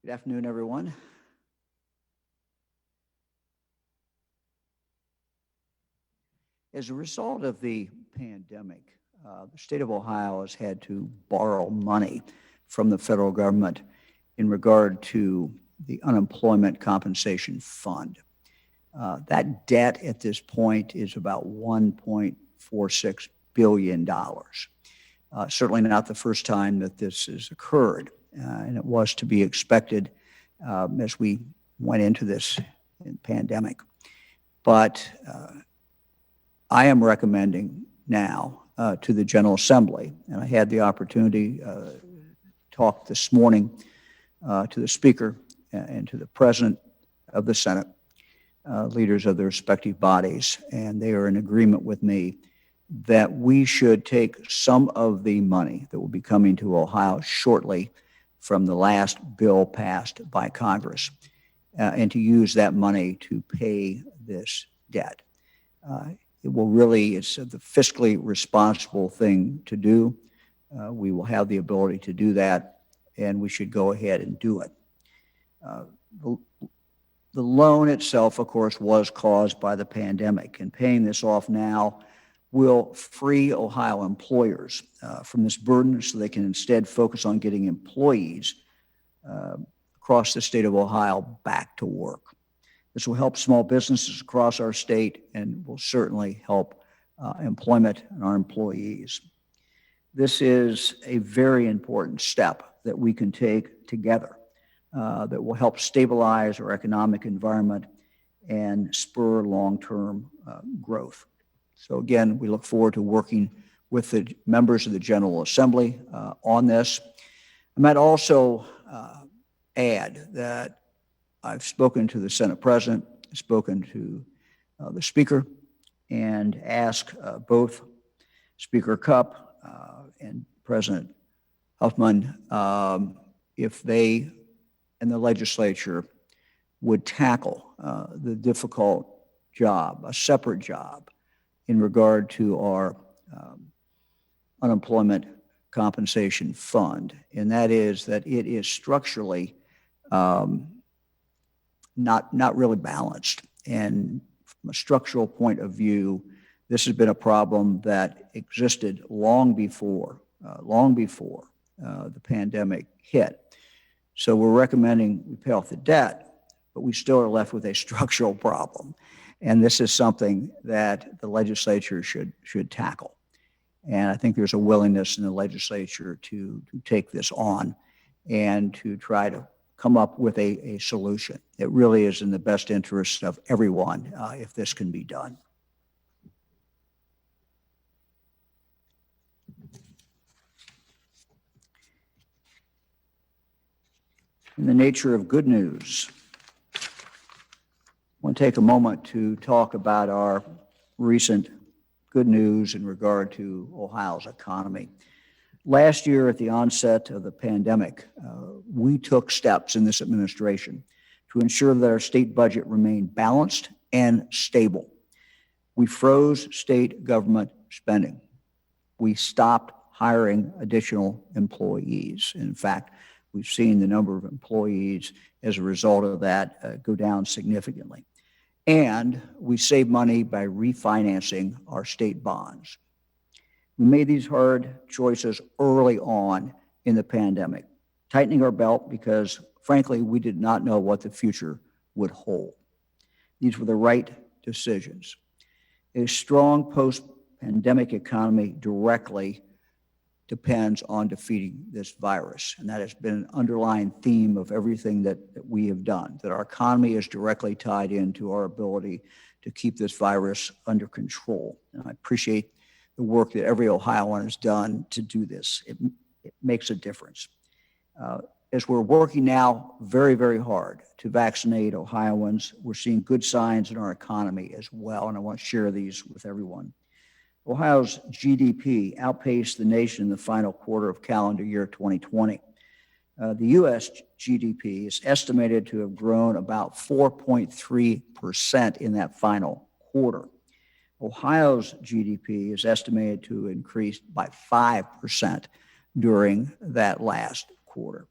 Good afternoon, everyone. As a result of the pandemic, the state of Ohio has had to borrow money from the federal government in regard to the unemployment compensation fund. That debt at this point is about $1.46 billion. Certainly not the first time that this has occurred, and it was to be expected as we went into this pandemic. But I am recommending now to the General Assembly, and I had the opportunity to talk this morning to the Speaker and to the President of the Senate, leaders of their respective bodies, and they are in agreement with me that we should take some of the money that will be coming to Ohio shortly from the last bill passed by Congress and to use that money to pay this debt. It will really, it's the fiscally responsible thing to do. We will have the ability to do that, and we should go ahead and do it. The loan itself, of course, was caused by the pandemic, and paying this off now will free Ohio employers from this burden so they can instead focus on getting employees across the state of Ohio back to work. This will help small businesses across our state and will certainly help employment and our employees. This is a very important step that we can take together that will help stabilize our economic environment and spur long-term growth. So again, we look forward to working with the members of the General Assembly on this. I might also add that I've spoken to the Senate President, spoken to the Speaker, and asked both Speaker Cupp and President Huffman if they and the legislature would tackle the difficult job, a separate job, in regard to our unemployment compensation fund, and that is that it is structurally not really balanced. And from a structural point of view, this has been a problem that existed long before the pandemic hit. So we're recommending we pay off the debt, but we still are left with a structural problem. And this is something that the legislature should tackle. And I think there's a willingness in the legislature to take this on and to try to come up with a solution. It really is in the best interest of everyone if this can be done. In the nature of good news, I want to take a moment to talk about our recent good news in regard to Ohio's economy. Last year, at the onset of the pandemic, we took steps in this administration to ensure that our state budget remained balanced and stable. We froze state government spending. We stopped hiring additional employees. In fact, we've seen the number of employees as a result of that go down significantly. And we saved money by refinancing our state bonds. We made these hard choices early on in the pandemic, tightening our belt because, frankly, we did not know what the future would hold. These were the right decisions. A strong post-pandemic economy directly depends on defeating this virus. And that has been an underlying theme of everything that we have done, that our economy is directly tied into our ability to keep this virus under control. And I appreciate the work that every Ohioan has done to do this. It makes a difference. As we're working now very, very hard to vaccinate Ohioans, we're seeing good signs in our economy as well, and I want to share these with everyone. Ohio's GDP outpaced the nation in the final quarter of calendar year 2020. The U.S. GDP is estimated to have grown about 4.3% in that final quarter. Ohio's GDP is estimated to increase by 5% during that last quarter.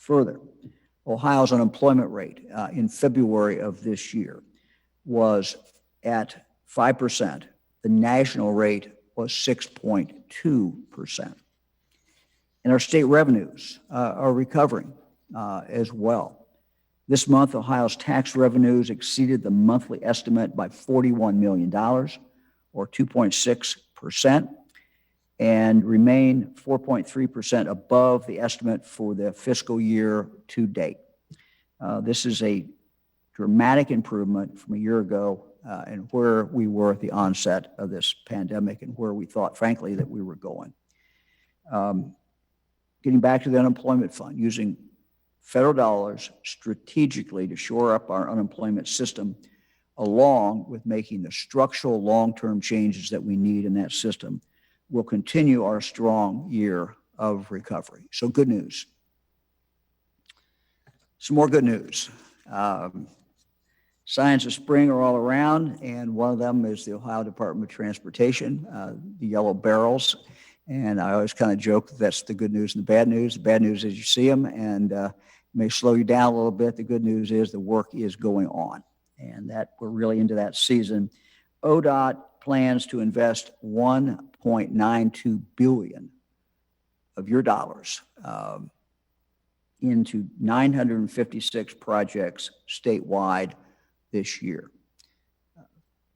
Further, Ohio's unemployment rate in February of this year was at 5%. The national rate was 6.2%. And our state revenues are recovering as well. This month, Ohio's tax revenues exceeded the monthly estimate by $41 million, or 2.6%, and remain 4.3% above the estimate for the fiscal year to date. This is a dramatic improvement from a year ago and where we were at the onset of this pandemic and where we thought, frankly, that we were going. Getting back to the unemployment fund, using federal dollars strategically to shore up our unemployment system, along with making the structural long-term changes that we need in that system, will continue our strong year of recovery. So good news. Some more good news. Signs of spring are all around, and one of them is the Ohio Department of Transportation, the yellow barrels. And I always kind of joke that that's the good news and the bad news. The bad news is you see them, and it may slow you down a little bit. The good news is the work is going on, and that we're really into that season. ODOT plans to invest $1.92 billion of your dollars into 956 projects statewide this year.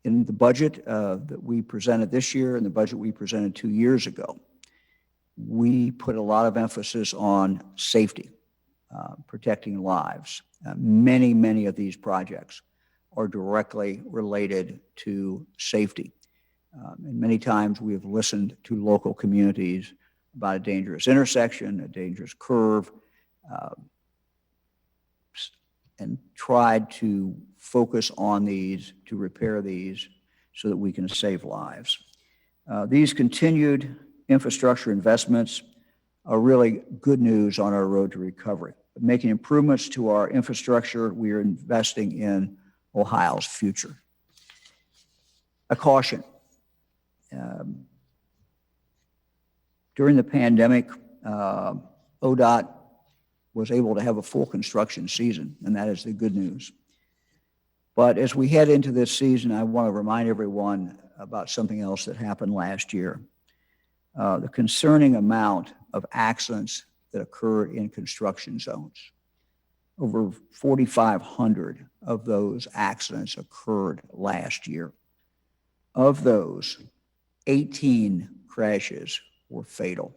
In the budget that we presented this year and the budget we presented 2 years ago, we put a lot of emphasis on safety, protecting lives. Many of these projects are directly related to safety. And many times we have listened to local communities about a dangerous intersection, a dangerous curve, and tried to focus on these, to repair these, so that we can save lives. These continued infrastructure investments are really good news on our road to recovery. Making improvements to our infrastructure, we are investing in Ohio's future. A caution. During the pandemic, ODOT was able to have a full construction season, and that is the good news. But as we head into this season, I want to remind everyone about something else that happened last year. The concerning amount of accidents that occur in construction zones. Over 4,500 of those accidents occurred last year. Of those, 18 crashes were fatal.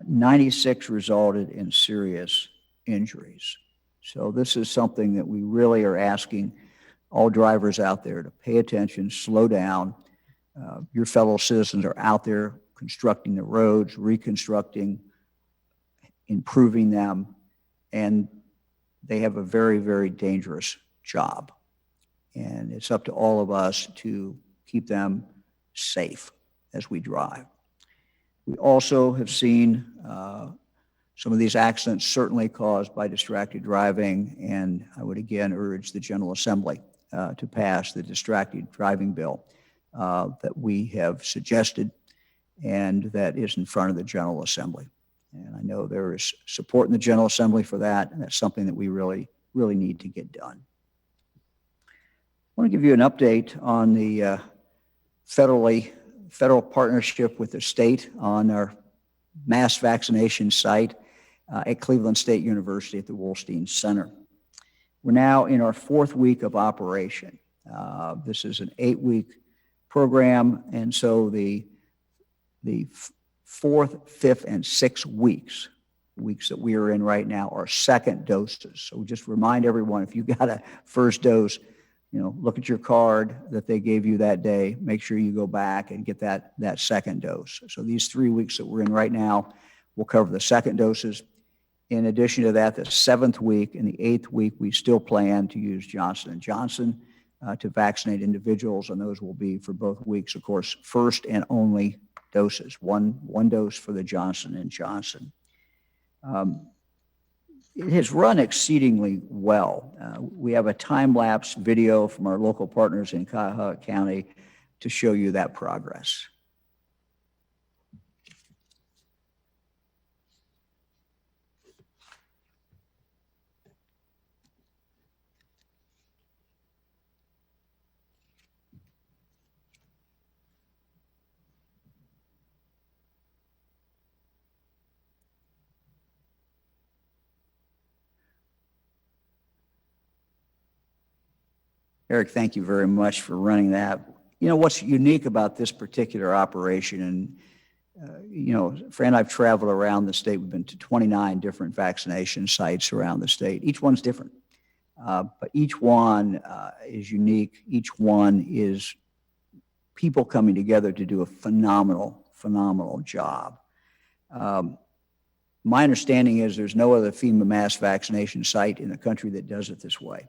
96 resulted in serious injuries. So this is something that we really are asking all drivers out there to pay attention, slow down. Your fellow citizens are out there constructing the roads, reconstructing, improving them, and they have a very dangerous job. And it's up to all of us to keep them safe as we drive. We also have seen some of these accidents certainly caused by distracted driving, and I would again urge the General Assembly to pass the distracted driving bill that we have suggested and that is in front of the General Assembly. And I know there is support in the General Assembly for that, and that's something that we really need to get done. I want to give you an update on the federal partnership with the state on our mass vaccination site at Cleveland State University at the Wolstein Center. We're now in our 4th week of operation. This is an 8-week program, and so the 4th, 5th, and 6th weeks that we are in right now are second doses. So just remind everyone, if you got a first dose, look at your card that they gave you that day. Make sure you go back and get that second dose. So these 3 weeks that we're in right now will cover the second doses. In addition to that, the 7th week and the 8th week, we still plan to use Johnson & Johnson to vaccinate individuals, and those will be for both weeks, of course, first and only doses, one dose for the Johnson & Johnson. It has run exceedingly well. We have a time-lapse video from our local partners in Cuyahoga County to show you that progress. Eric, thank you very much for running that. You know, what's unique about this particular operation, and Fran and I've traveled around the state. We've been to 29 different vaccination sites around the state. Each one's different, but each one is unique. Each one is people coming together to do a phenomenal job. My understanding is there's no other FEMA mass vaccination site in the country that does it this way.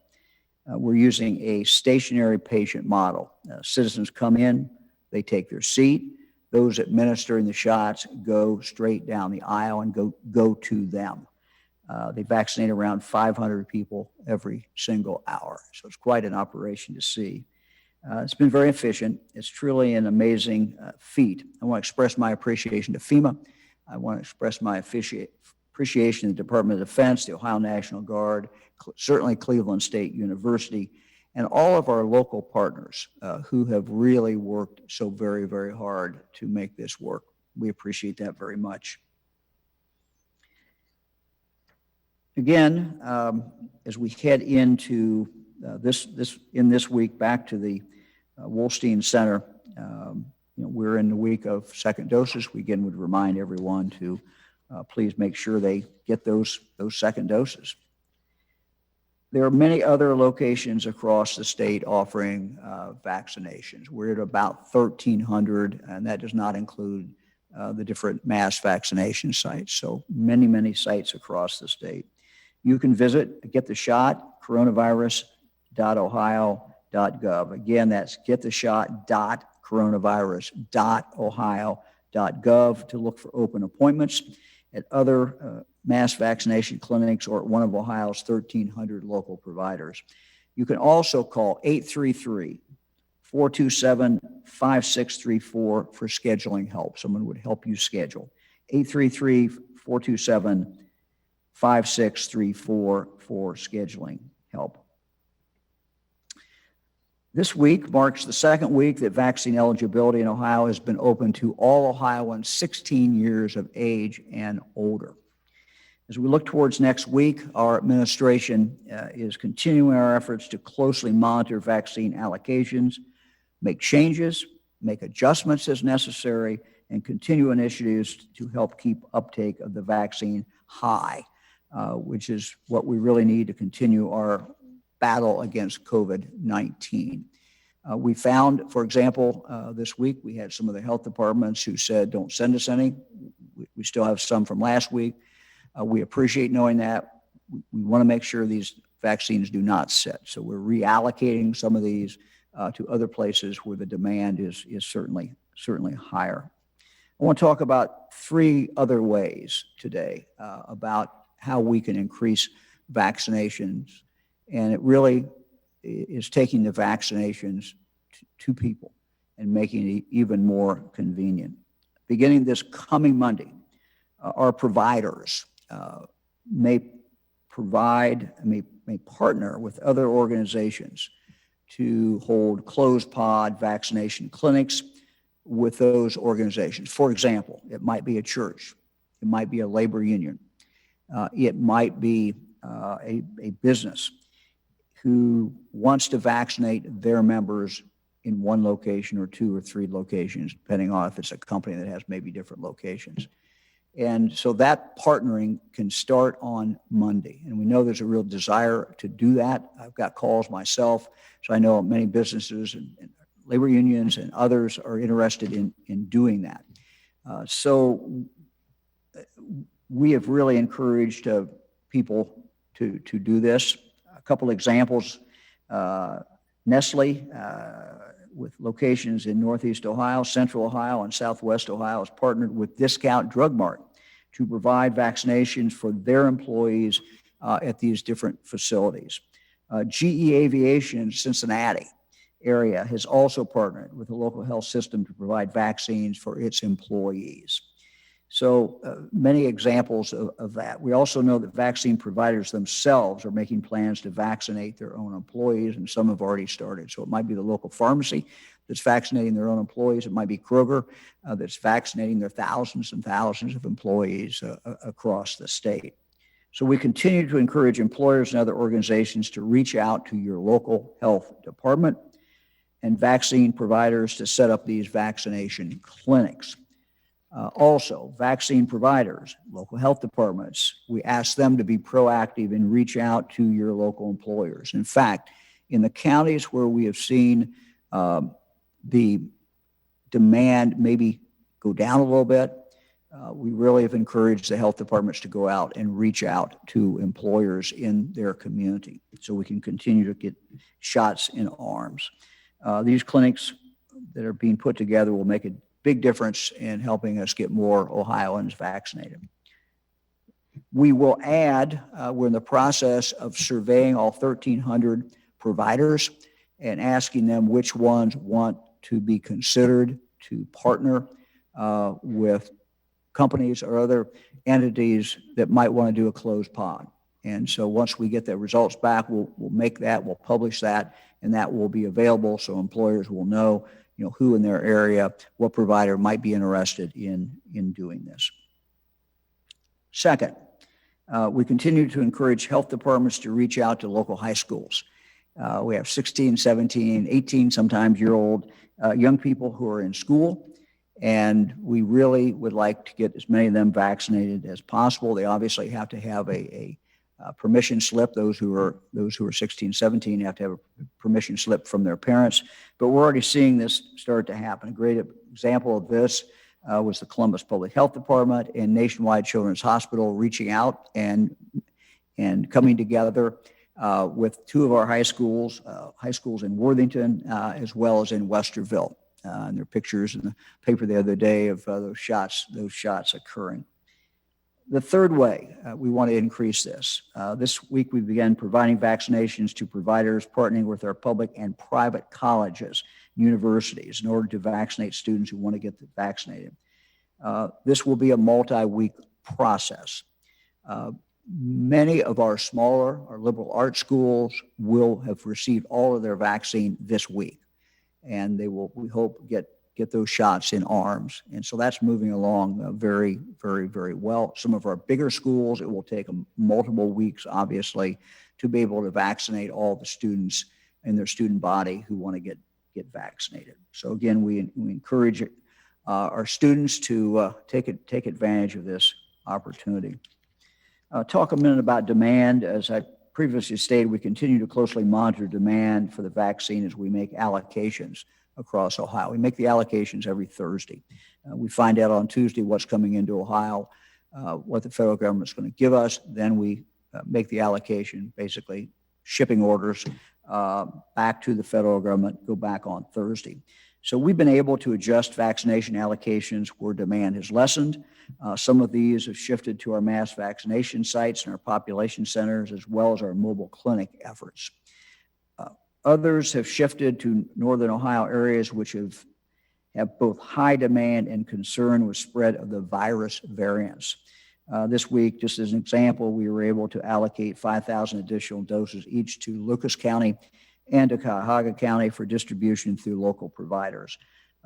We're using a stationary patient model. Citizens come in, they take their seat. Those administering the shots go straight down the aisle and go to them. They vaccinate around 500 people every single hour. So it's quite an operation to see. It's been very efficient. It's truly an amazing feat. I want to express my appreciation to FEMA. I want to express my appreciation to the Department of Defense, the Ohio National Guard, certainly Cleveland State University, and all of our local partners who have really worked so very hard to make this work. We appreciate that very much. Again, as we head into this week back to the Wolstein Center, we're in the week of second doses. We again would remind everyone to please make sure they get those second doses. There are many other locations across the state offering vaccinations. We're at about 1,300, and that does not include the different mass vaccination sites. So many sites across the state. You can visit Get the Shot, coronavirus.ohio.gov. Again, that's gettheshot.coronavirus.ohio.gov to look for open appointments at other mass vaccination clinics or at one of Ohio's 1,300 local providers. You can also call 833-427-5634 for scheduling help. Someone would help you schedule. 833-427-5634 for scheduling help. This week marks the second week that vaccine eligibility in Ohio has been open to all Ohioans 16 years of age and older. As we look towards next week, our administration is continuing our efforts to closely monitor vaccine allocations, make changes, make adjustments as necessary, and continue initiatives to help keep uptake of the vaccine high, which is what we really need to continue our battle against COVID-19. We found, for example, this week we had some of the health departments who said, don't send us any. We still have some from last week. We appreciate knowing that. We want to make sure these vaccines do not sit. So we're reallocating some of these to other places where the demand is certainly higher. I want to talk about three other ways today about how we can increase vaccinations. And it really is taking the vaccinations to people and making it even more convenient. Beginning this coming Monday, our providers may partner with other organizations to hold closed pod vaccination clinics with those organizations. For example, it might be a church, it might be a labor union, it might be a business who wants to vaccinate their members in one location or two or three locations, depending on if it's a company that has maybe different locations. And so that partnering can start on Monday. And we know there's a real desire to do that. I've got calls myself, so I know many businesses and labor unions and others are interested in doing that. So we have really encouraged people to do this. A couple examples, Nestle, with locations in Northeast Ohio, Central Ohio, and Southwest Ohio, has partnered with Discount Drug Mart to provide vaccinations for their employees at these different facilities. GE Aviation in Cincinnati area has also partnered with the local health system to provide vaccines for its employees. So many examples of that. We also know that vaccine providers themselves are making plans to vaccinate their own employees, and some have already started. So it might be the local pharmacy that's vaccinating their own employees. It might be Kroger that's vaccinating their thousands and thousands of employees across the state. So we continue to encourage employers and other organizations to reach out to your local health department and vaccine providers to set up these vaccination clinics. Also, vaccine providers, local health departments, we ask them to be proactive and reach out to your local employers. In fact, in the counties where we have seen the demand maybe go down a little bit, we really have encouraged the health departments to go out and reach out to employers in their community so we can continue to get shots in arms. These clinics that are being put together will make a big difference in helping us get more Ohioans vaccinated. We will add, we're in the process of surveying all 1,300 providers and asking them which ones want to be considered to partner with companies or other entities that might want to do a closed pod. And so once we get the results back, we'll make that, we'll publish that, and that will be available so employers will know, who in their area, what provider might be interested in doing this. Second, we continue to encourage health departments to reach out to local high schools. We have 16, 17, 18 sometimes year-old young people who are in school, and we really would like to get as many of them vaccinated as possible. They obviously have to have a permission slip. Those who are 16, 17 have to have a permission slip from their parents. But we're already seeing this start to happen. A great example of this was the Columbus Public Health Department and Nationwide Children's Hospital reaching out and coming together with two of our high schools in Worthington as well as in Westerville. And there are pictures in the paper the other day of those shots occurring. The third way we want to increase this. This week we began providing vaccinations to providers partnering with our public and private colleges, universities, in order to vaccinate students who want to get vaccinated. This will be a multi-week process. Many of our smaller, our liberal arts schools will have received all of their vaccine this week, and they will, we hope, get those shots in arms. And so that's moving along very, very, very well. Some of our bigger schools, it will take multiple weeks, obviously, to be able to vaccinate all the students in their student body who want to get vaccinated. So again, we encourage our students to take advantage of this opportunity. Talk a minute about demand. As I previously stated, we continue to closely monitor demand for the vaccine as we make allocations across Ohio. We make the allocations every Thursday. We find out on Tuesday what's coming into Ohio, what the federal government's going to give us. Then we make the allocation, basically shipping orders back to the federal government, go back on Thursday. So we've been able to adjust vaccination allocations where demand has lessened. Some of these have shifted to our mass vaccination sites and our population centers, as well as our mobile clinic efforts. Others have shifted to northern Ohio areas which have both high demand and concern with spread of the virus variants. This week, just as an example, we were able to allocate 5,000 additional doses each to Lucas County and to Cuyahoga County for distribution through local providers.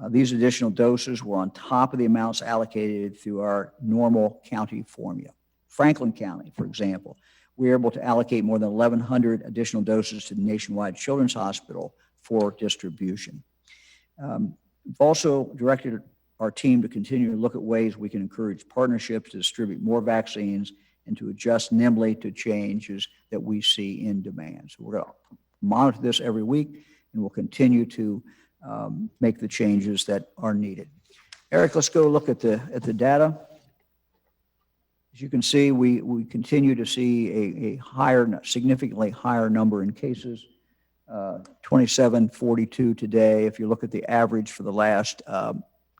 These additional doses were on top of the amounts allocated through our normal county formula. Franklin County, for example, we were able to allocate more than 1,100 additional doses to the Nationwide Children's Hospital for distribution. We've also directed our team to continue to look at ways we can encourage partnerships to distribute more vaccines and to adjust nimbly to changes that we see in demand. So we're going to monitor this every week, and we'll continue to make the changes that are needed. Eric, let's go look at the data. As you can see, we continue to see a significantly higher number in cases, 2742 today. If you look at the average for the last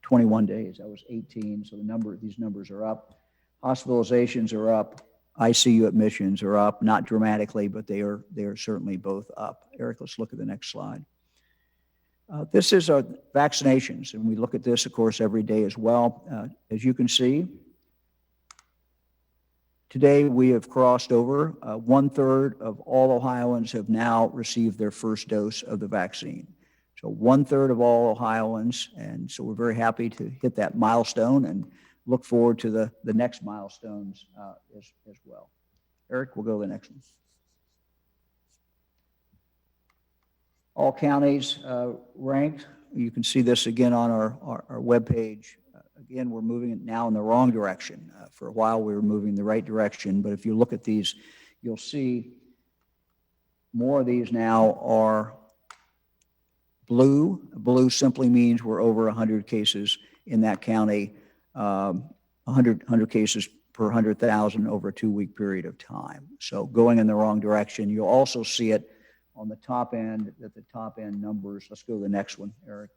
21 days, that was 18. So these numbers are up. Hospitalizations are up. ICU admissions are up, not dramatically, but they are certainly both up. Eric, let's look at the next slide. This is our vaccinations, and we look at this, of course, every day as well. As you can see, today we have crossed over. 1/3 of all Ohioans have now received their first dose of the vaccine. So 1/3 of all Ohioans, and so we're very happy to hit that milestone and look forward to the next milestones as well. Eric, we'll go to the next one. All counties ranked. You can see this again on our webpage. Again, we're moving it now in the wrong direction. For a while, we were moving the right direction, but if you look at these, you'll see more of these now are blue. Blue simply means we're over 100 cases in that county, 100 cases per 100,000 over a 2-week period of time. So going in the wrong direction. You'll also see it on the top end, that the top end numbers, let's go to the next one, Eric.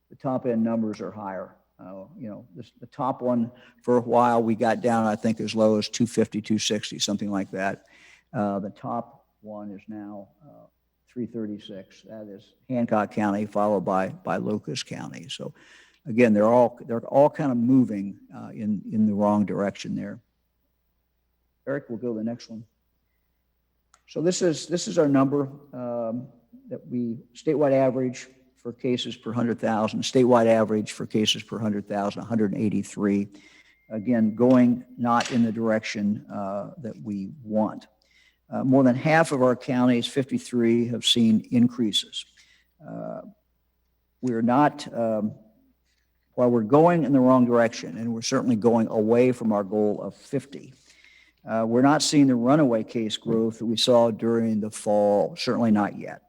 The top end numbers are higher. The top one for a while we got down, I think, as low as 250, 260, something like that. The top one is now 336. That is Hancock County, followed by Lucas County. So again, they're all kind of moving in the wrong direction there. Eric, we'll go to the next one. So this is our number that we statewide average for cases per 100,000, statewide average for cases per 100,000, 183. Again, going not in the direction that we want. More than half of our counties, 53, have seen increases. We're not, while we're going in the wrong direction, and we're certainly going away from our goal of 50, we're not seeing the runaway case growth that we saw during the fall, certainly not yet.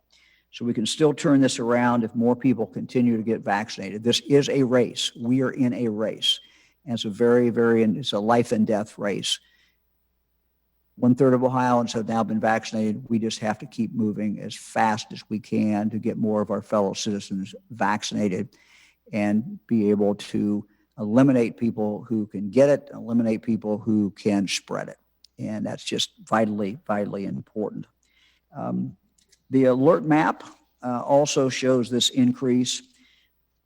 So we can still turn this around if more people continue to get vaccinated. This is a race. We are in a race. And it's it's a life and death race. 1/3 of Ohioans have now been vaccinated. We just have to keep moving as fast as we can to get more of our fellow citizens vaccinated and be able to eliminate people who can get it, eliminate people who can spread it. And that's just vitally, vitally important. The alert map also shows this increase.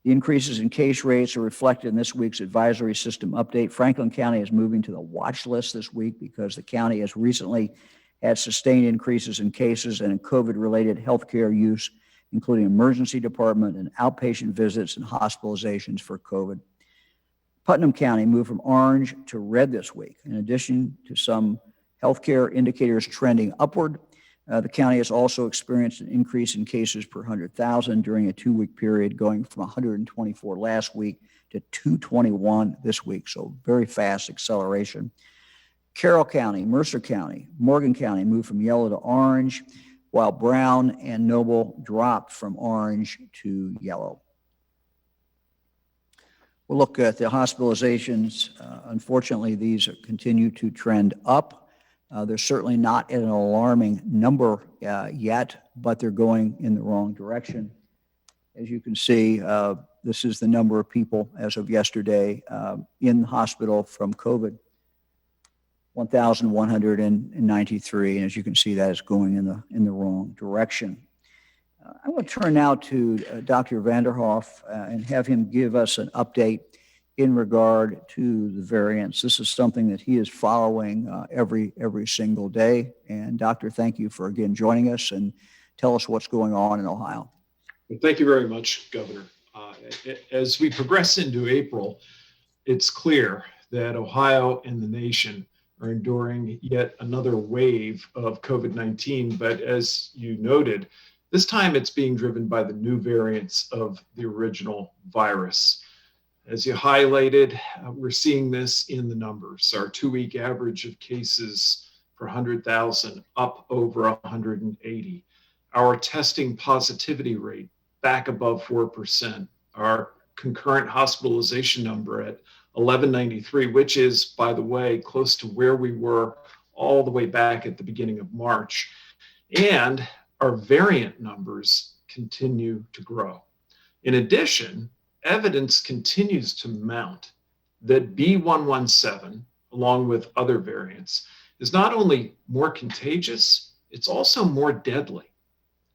The increases in case rates are reflected in this week's advisory system update. Franklin County is moving to the watch list this week because the county has recently had sustained increases in cases and in COVID-related healthcare use, including emergency department and outpatient visits and hospitalizations for COVID. Putnam County moved from orange to red this week. In addition to some healthcare indicators trending upward, the county has also experienced an increase in cases per 100,000 during a 2-week period, going from 124 last week to 221 this week. So very fast acceleration. Carroll County, Mercer County, Morgan County moved from yellow to orange, while Brown and Noble dropped from orange to yellow. We'll look at the hospitalizations. Unfortunately, these continue to trend up. They're certainly not at an alarming number yet, but they're going in the wrong direction. As you can see, this is the number of people as of yesterday in the hospital from COVID, 1,193. And as you can see, that is going in the wrong direction. I want to turn now to Dr. Vanderhoff and have him give us an update in regard to the variants. This is something that he is following every single day. And Doctor, thank you for again joining us and tell us what's going on in Ohio. Well, thank you very much, Governor. As we progress into April, it's clear that Ohio and the nation are enduring yet another wave of COVID-19. But as you noted, this time it's being driven by the new variants of the original virus. As you highlighted, we're seeing this in the numbers. Our 2-week average of cases per 100,000 up over 180. Our testing positivity rate back above 4%. Our concurrent hospitalization number at 1193, which is, by the way, close to where we were all the way back at the beginning of March. And our variant numbers continue to grow. In addition, evidence continues to mount that B117, along with other variants, is not only more contagious, it's also more deadly.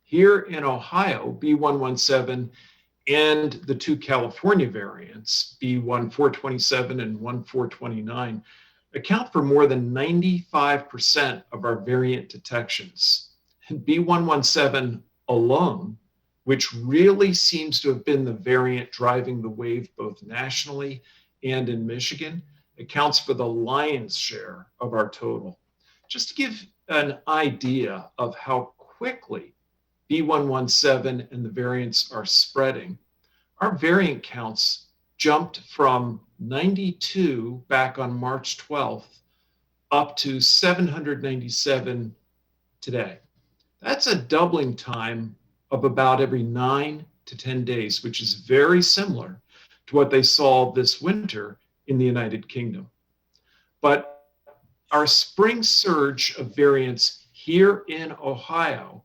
Here in Ohio, B117 and the 2 California variants, B1427 and 1429, account for more than 95% of our variant detections. And B117 alone, which really seems to have been the variant driving the wave both nationally and in Michigan, accounts for the lion's share of our total. just to give an idea of how quickly B.1.1.7 and the variants are spreading, our variant counts jumped from 92 back on March 12th up to 797 today. That's a doubling time of about every 9 to 10 days, which is very similar to what they saw this winter in the United Kingdom. But our spring surge of variants here in Ohio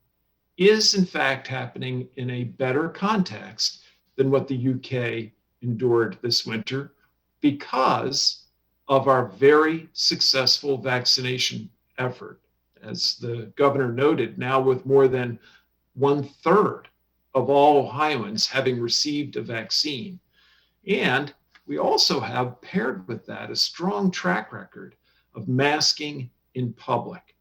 is in fact happening in a better context than what the UK endured this winter because of our very successful vaccination effort. As the governor noted, now with more than 1/3 of all Ohioans having received a vaccine. And we also have paired with that a strong track record of masking in public.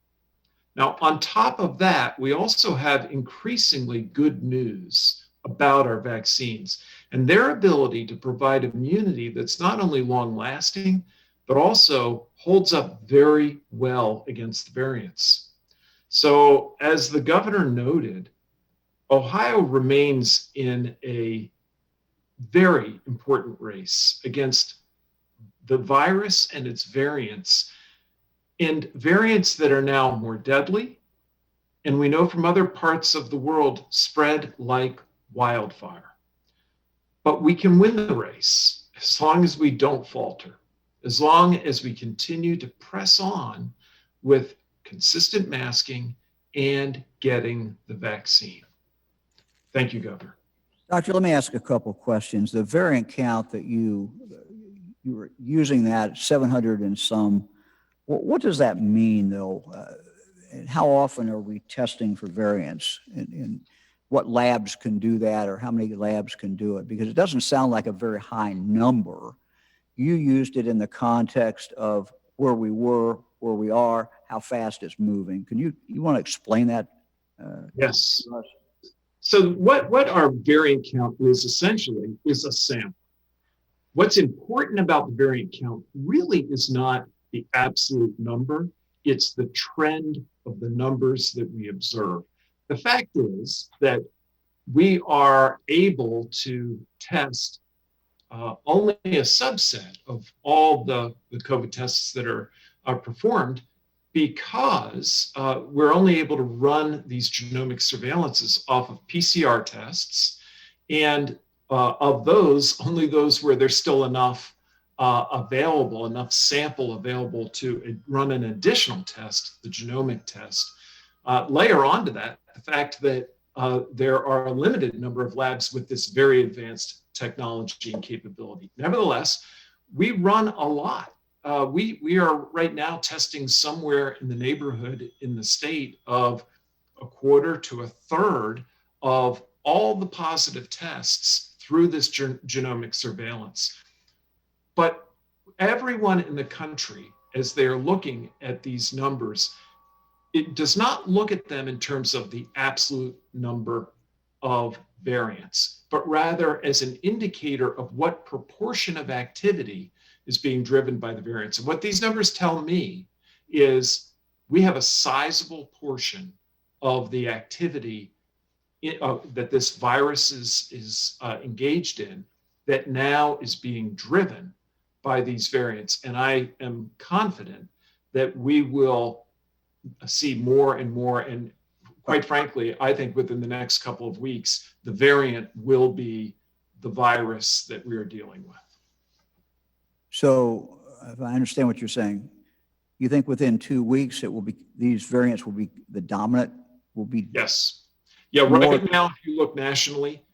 Now, on top of that, we also have increasingly good news about our vaccines and their ability to provide immunity that's not only long lasting, but also holds up very well against variants. So, as the governor noted, Ohio remains in a very important race against the virus and its variants, and variants that are now more deadly, and we know from other parts of the world spread like wildfire. But we can win the race as long as we don't falter, as long as we continue to press on with consistent masking and getting the vaccine. Thank you, Governor. Doctor, let me ask a couple questions. The variant count that you were using, that 700 and some, what does that mean, though? And how often are we testing for variants? And what labs can do that, or how many labs can do it? Because it doesn't sound like a very high number. You used it in the context of where we were, where we are, how fast it's moving. You want to explain that? Yes. So what our variant count is essentially is a sample. What's important about the variant count really is not the absolute number, it's the trend of the numbers that we observe. The fact is that we are able to test only a subset of all the COVID tests that are performed because we're only able to run these genomic surveillances off of PCR tests. And of those, only those where there's still enough enough sample available to run an additional test, the genomic test. Layer onto that the fact that there are a limited number of labs with this very advanced technology and capability. Nevertheless, we run a lot. We are right now testing somewhere in the neighborhood in the state of 1/4 to 1/3 of all the positive tests through this genomic surveillance. But everyone in the country, as they're looking at these numbers, it does not look at them in terms of the absolute number of variants, but rather as an indicator of what proportion of activity is being driven by the variants. And what these numbers tell me is we have a sizable portion of the activity that this virus is engaged in that now is being driven by these variants. And I am confident that we will see more and more. And quite frankly, I think within the next couple of weeks, the variant will be the virus that we are dealing with. So if I understand what you're saying, you think within 2 weeks these variants will be the dominant, will be? Yes. Yeah, right now, if you look nationally,